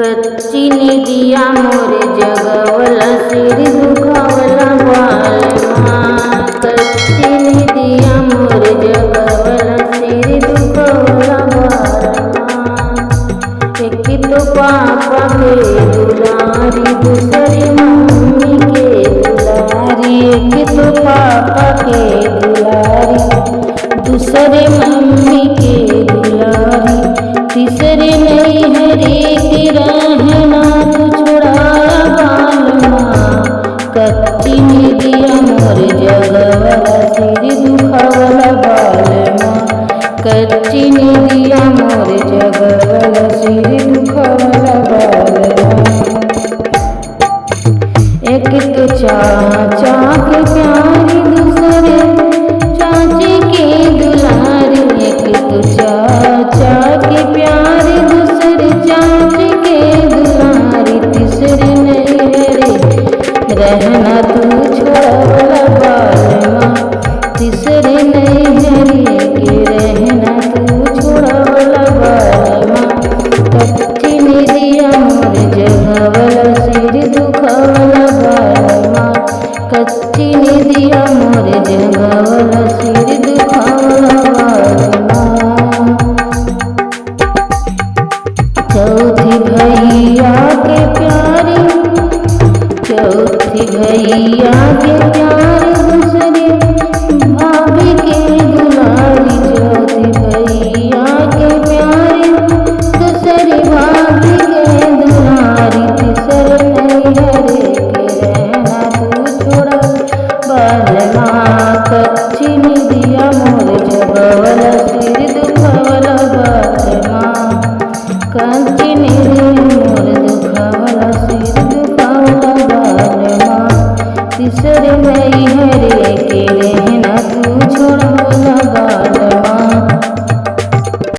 कच्ची निदिया मोर जगवला सिर दुखावला बालमा। कच्ची निदिया मोर जगवला सिर दुखावला बालमा। एक तो पापा के दुलारी दूसरी मम्मी के दुलारी। एक तो पापा के दुलारी दूसरे मम्मी के दुलारी। तीसरे नहीं हरे के रहना तू छुड़ाया बालमा। कच्ची निदिया मोर जगवला सिर दुखावला बालमा। कच्ची निदिया मोर जगवला सिर दुखावला बालमा। एक तो चाचा के प्यारी दूसरे चाची के दुलारी। एक तो चाचा के प्यारे दूसरे चाची के दुलारी। तीसरे नहीं रहना तू छोड़वला बालमा। तीसरे नहीं के रहना तू छोड़वला बालमा। कच्ची निदिया मोर जगवला सिर दुखावला बालमा। कच्ची निदिया मोर जगवला सिर दुखावला बालमा। चौथी भैया के प्यारी चौथी भैया के प्यारे दूसरे भाभी के दुलारी। चौथी भैया के प्यारे दूसरे भाभी के दुलारी। तीसरे नहीं के रहना तू छोड़ा बालमा। कच्ची निदिया मोर जगवला सिर दुखावला बालमा। कच्ची निदिया मोर दुखावला सिर दुखावला बालमा। तीसरे नहीं के